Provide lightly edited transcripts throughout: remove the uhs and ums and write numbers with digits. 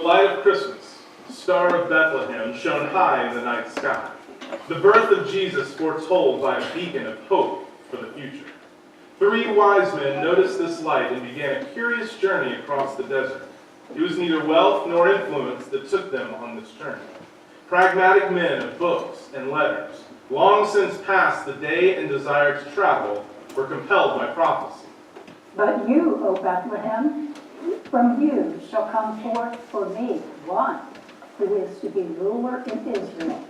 The light of Christmas, the Star of Bethlehem, shone high in the night sky. The birth of Jesus foretold by a beacon of hope for the future. 3 wise men noticed this light and began a curious journey across the desert. It was neither wealth nor influence that took them on this journey. Pragmatic men of books and letters, long since past the day and desire to travel, were compelled by prophecy. But you, O Bethlehem, from you shall come forth for me one who is to be ruler in Israel,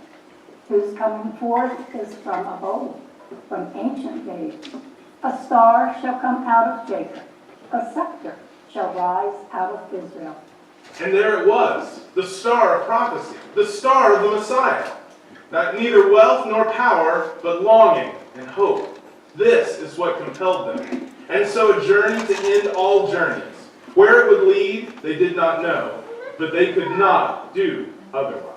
whose coming forth is from of old, from ancient days. A star shall come out of Jacob, a scepter shall rise out of Israel. And there it was, the star of prophecy, the star of the Messiah. Not neither wealth nor power, but longing and hope. This is what compelled them. And so a journey to end all journeys. Where it would lead, they did not know, but they could not do otherwise.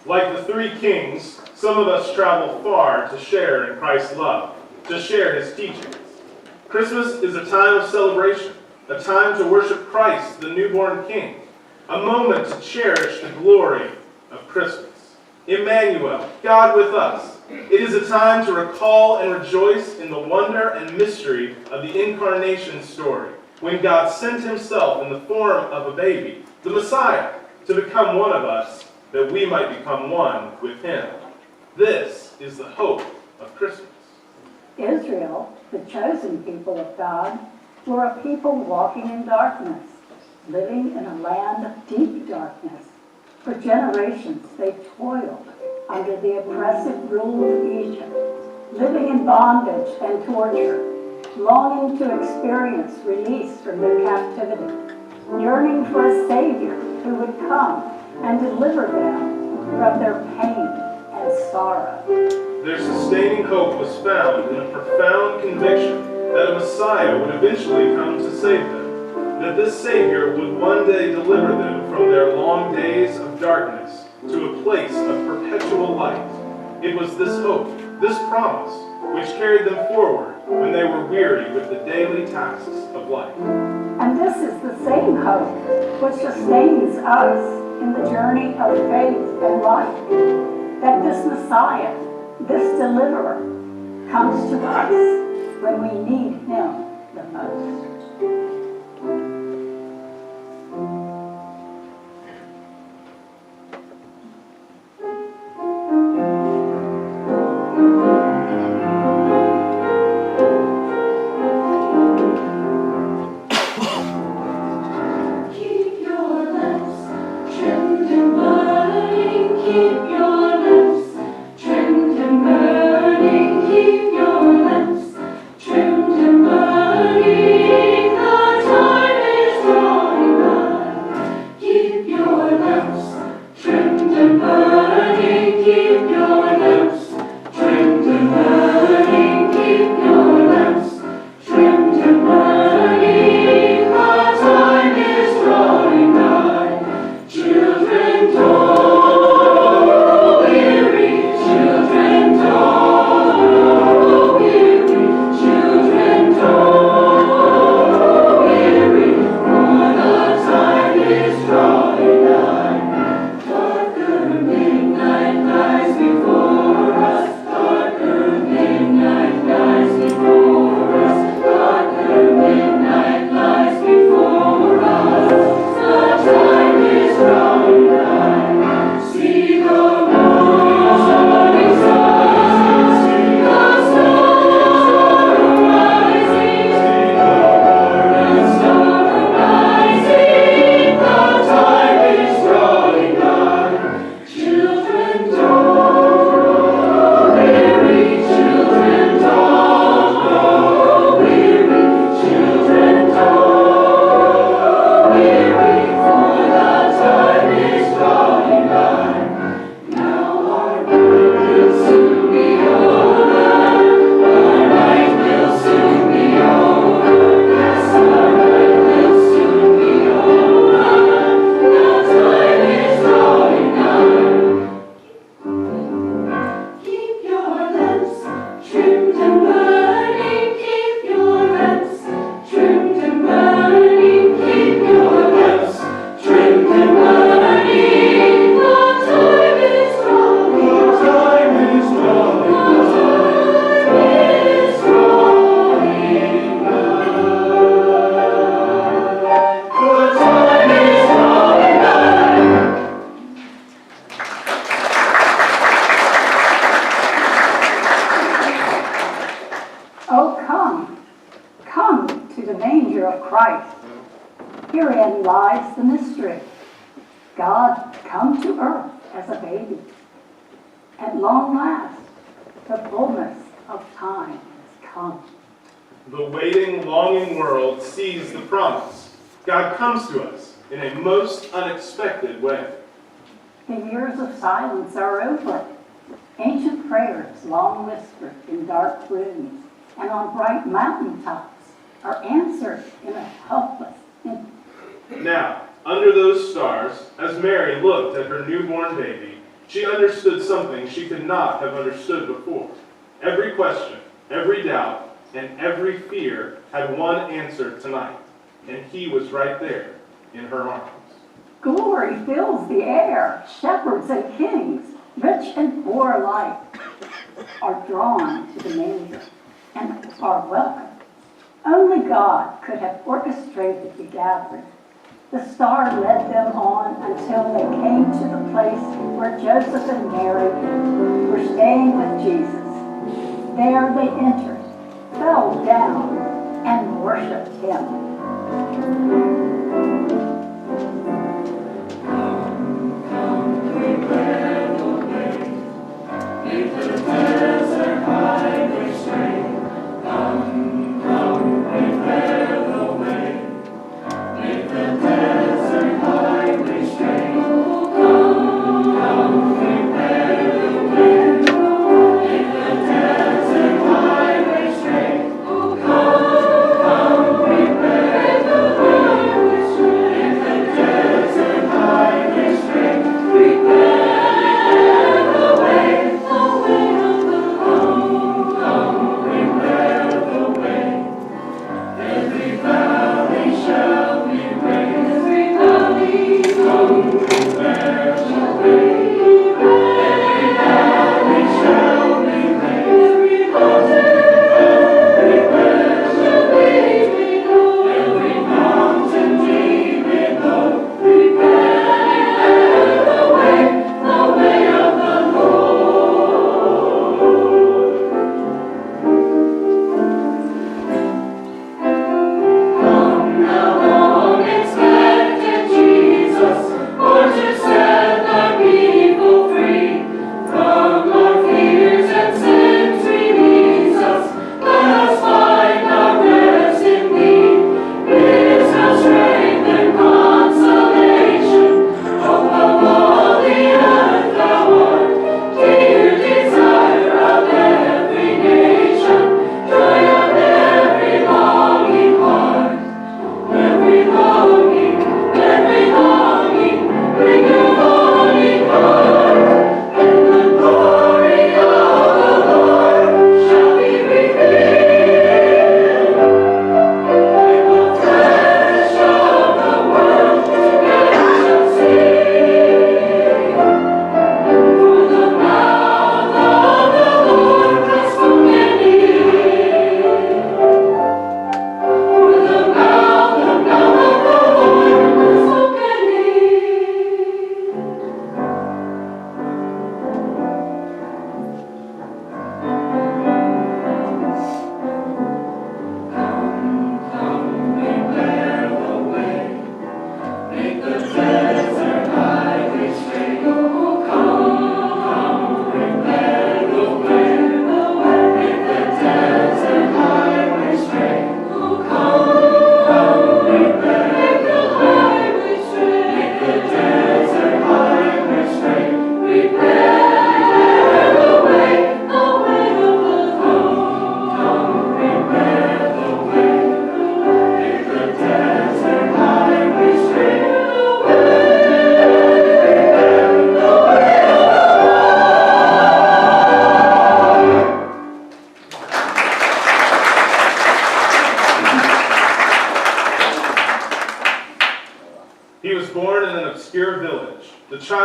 Like the 3 kings, some of us travel far to share in Christ's love, to share his teachings. Christmas is a time of celebration, a time to worship Christ, the newborn King, a moment to cherish the glory of Christmas. Emmanuel, God with us. It is a time to recall and rejoice in the wonder and mystery of the incarnation story, when God sent himself in the form of a baby, the Messiah, to become one of us, that we might become one with him. This is the hope of Christmas. Israel, the chosen people of God, were a people walking in darkness, living in a land of deep darkness. For generations they toiled under the oppressive rule of Egypt, living in bondage and torture, longing to experience release from their captivity, yearning for a Savior who would come and deliver them from their pain and sorrow. Their sustaining hope was found in a profound conviction that a Messiah would eventually come to save them, that this Savior would one day deliver them from their long days of darkness to a place of perpetual light. It was this hope, this promise, which carried them forward when they were weary with the daily tasks of life. And this is the same hope which sustains us in the journey of faith and life, that this Messiah, this deliverer, comes to us when we need him the most. Herein lies the mystery. God come to earth as a baby. At long last, the fullness of time has come. The waiting, longing world sees the promise. God comes to us in a most unexpected way. The years of silence are over. Ancient prayers, long whispered in dark rooms and on bright mountaintops, are answered in a helpless instant. Now, under those stars, as Mary looked at her newborn baby, she understood something she could not have understood before. Every question, every doubt, and every fear had one answer tonight, and he was right there in her arms. Glory fills the air. Shepherds and kings, rich and poor alike, are drawn to the manger and are welcome. Only God could have orchestrated the gathering. The star led them on until they came to the place where Joseph and Mary were staying with Jesus. There they entered, fell down, and worshiped him. Prepare the way.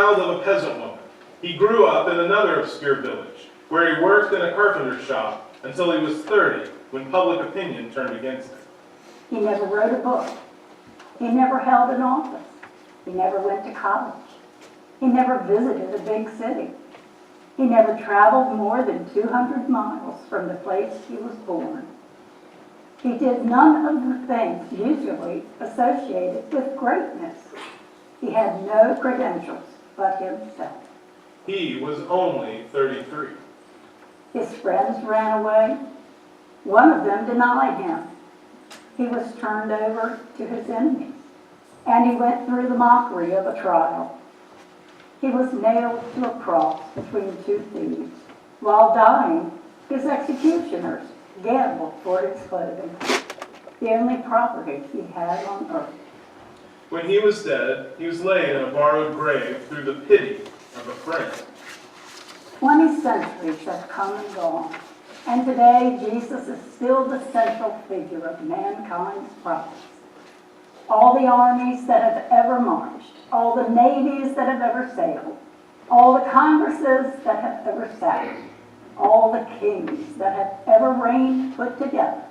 child of a peasant woman. He grew up in another obscure village, where he worked in a carpenter's shop until he was 30, when public opinion turned against him. He never wrote a book. He never held an office. He never went to college. He never visited a big city. He never traveled more than 200 miles from the place he was born. He did none of the things usually associated with greatness. He had no credentials but himself. He was only 33. His friends ran away. One of them denied him. He was turned over to his enemies, and he went through the mockery of a trial. He was nailed to a cross between two thieves. While dying, his executioners gambled for his clothing, the only property he had on earth. When he was dead, he was laid in a borrowed grave through the pity of a friend. 20 centuries have come and gone, and today Jesus is still the central figure of mankind's progress. All the armies that have ever marched, all the navies that have ever sailed, all the congresses that have ever sat, all the kings that have ever reigned put together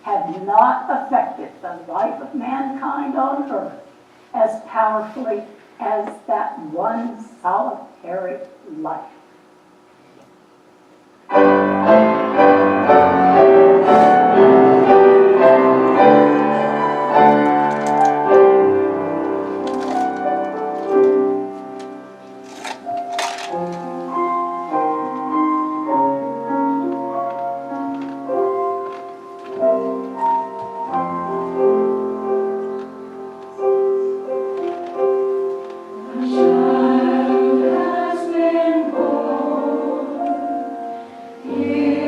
have not affected the life of mankind on earth as powerfully as that one solitary life. Here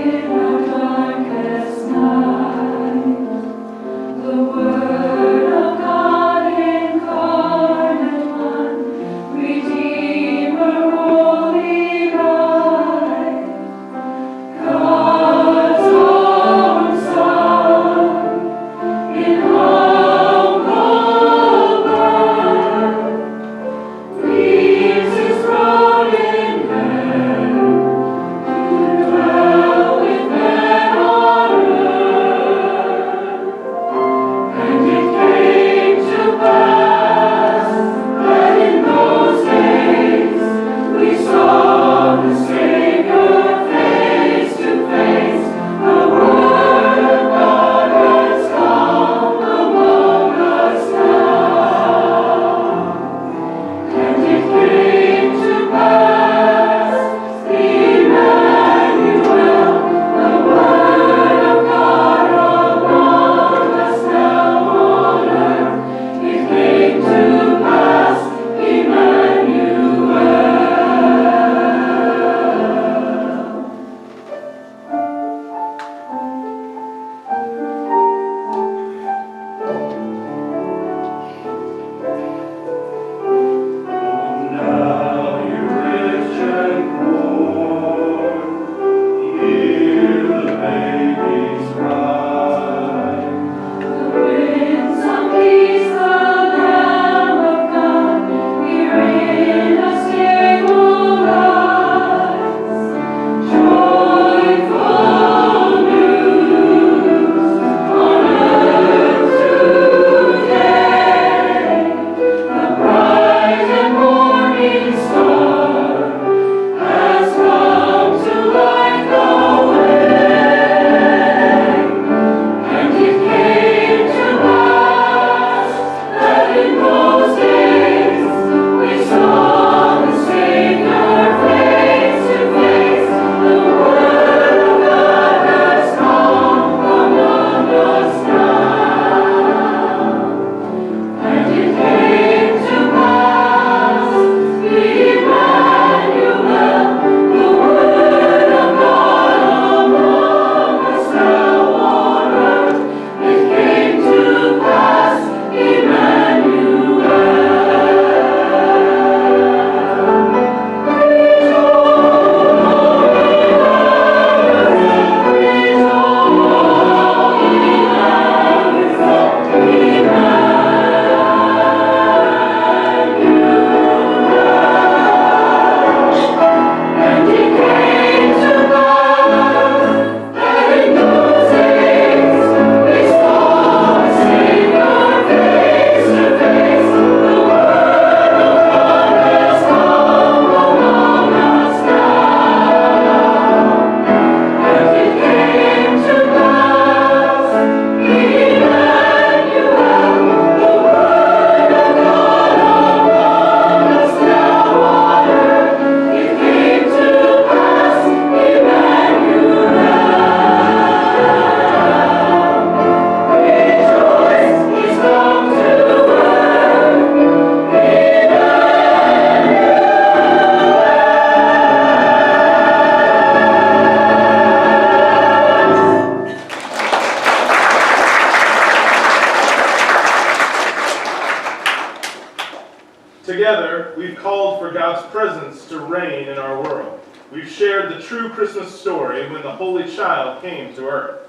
presence to reign in our world. We've shared the true Christmas story when the Holy Child came to earth.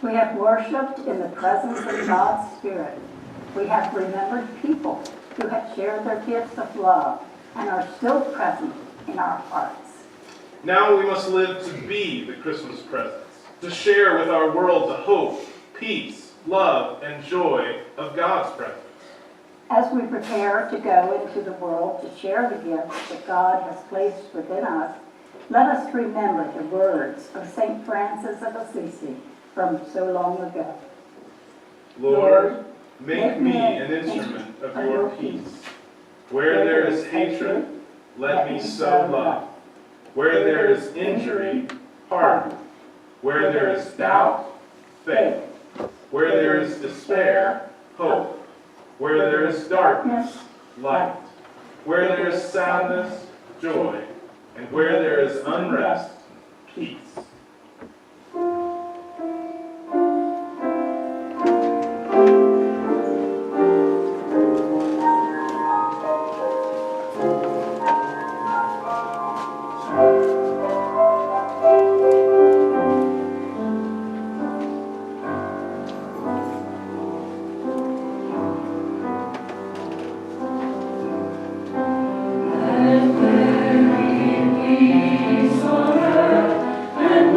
We have worshiped in the presence of God's Spirit. We have remembered people who have shared their gifts of love and are still present in our hearts. Now we must live to be the Christmas presents, to share with our world the hope, peace, love, and joy of God's presence. As we prepare to go into the world to share the gifts that God has placed within us, let us remember the words of St. Francis of Assisi from so long ago. Lord, make me an instrument of your peace. Where there is hatred, let me sow love. Where there is injury, pardon. Where there is doubt, faith. Where there is despair, hope. Where there is darkness, light. Where there is sadness, joy. And where there is unrest, peace. And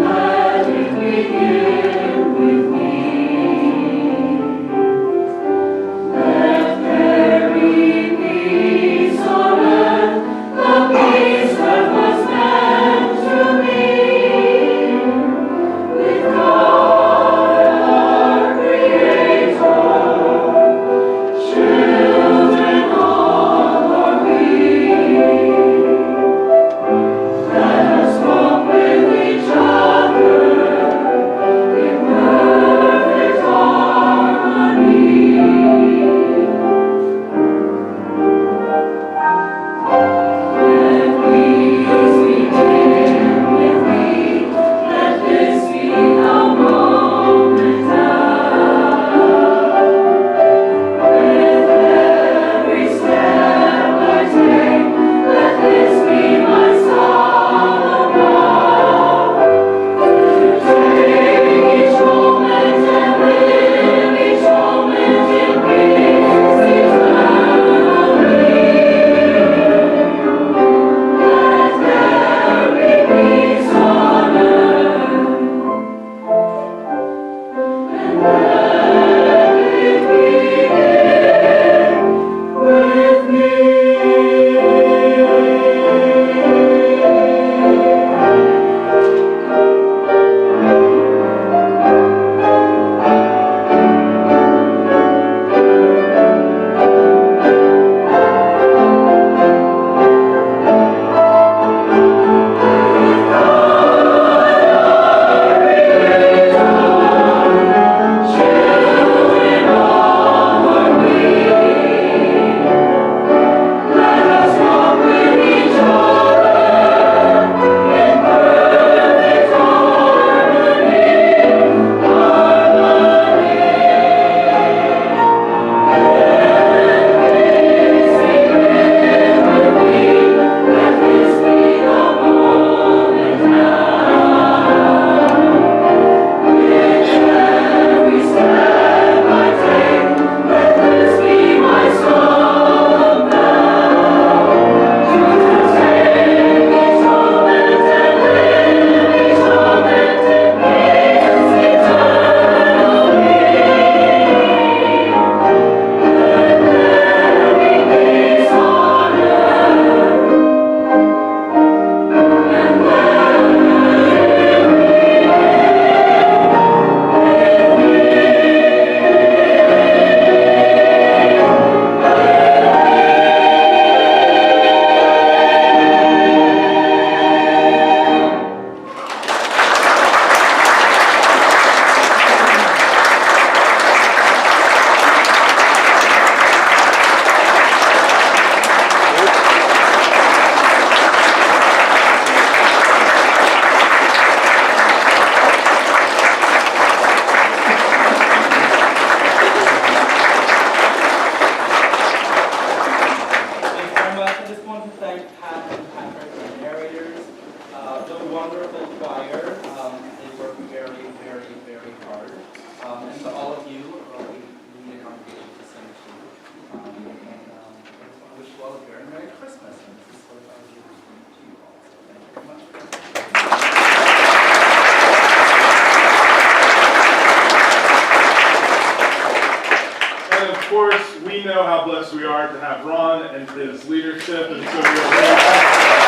how blessed we are to have Ron and his leadership, and so we are very thankful.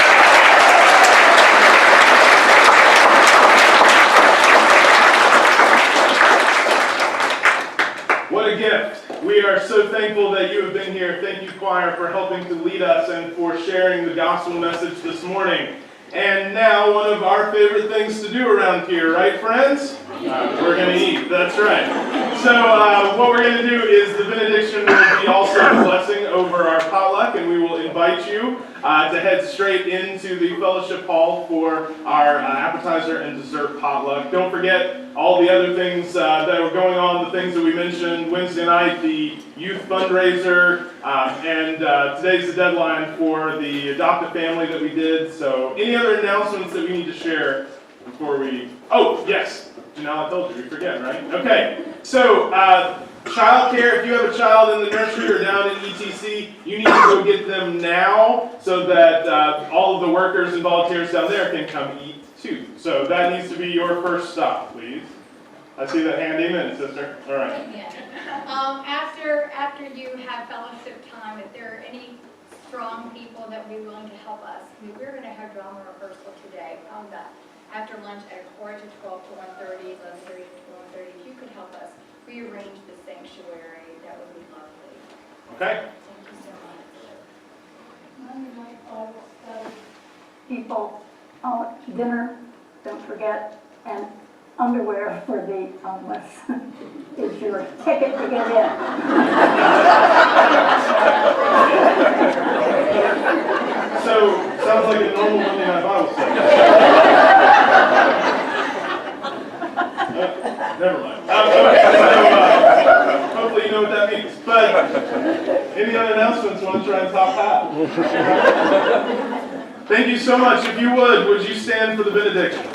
What a gift. We are so thankful that you have been here. Thank you, choir, for helping to lead us and for sharing the gospel message this morning. And now, one of our favorite things to do around here, right, friends? We're going to eat. That's right. So what we're going to do is the benediction will be also a blessing over our potluck, and we will invite you to head straight into the fellowship hall for our appetizer and dessert potluck. Don't forget all the other things that are going on, the things that we mentioned Wednesday night, the youth fundraiser, and today's the deadline for the Adopt a Family that we did. So any other announcements that we need to share before we... Oh, yes. Janelle, I told you, we forget, right? Okay. So, child care, if you have a child in the nursery or down in ETC, you need to go get them now so that all of the workers and volunteers down there can come eat too. So that needs to be your first stop, please. I see that hand. Amen, sister. All right. Amen. After you have fellowship time, if there are any strong people that would be willing to help us, we're going to have drama rehearsal today on that. After lunch at 4 to 12 to 1:30, 11:30 to 1:30. If you could help us rearrange the sanctuary, that would be lovely. Okay. Thank you so much. Monday night Bible study. People, dinner, don't forget, and underwear for the homeless is your ticket to get in. So, sounds like a normal Monday night Bible study. Never mind. Okay, so hopefully you know what that means. But any other announcements? Want to try and top hat? Thank you so much. If you would you stand for the benediction?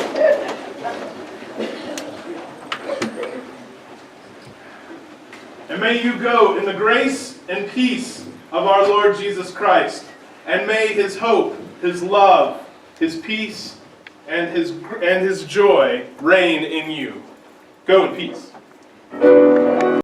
And may you go in the grace and peace of our Lord Jesus Christ, and may His hope, His love, His peace, and His joy reign in you. Go in peace.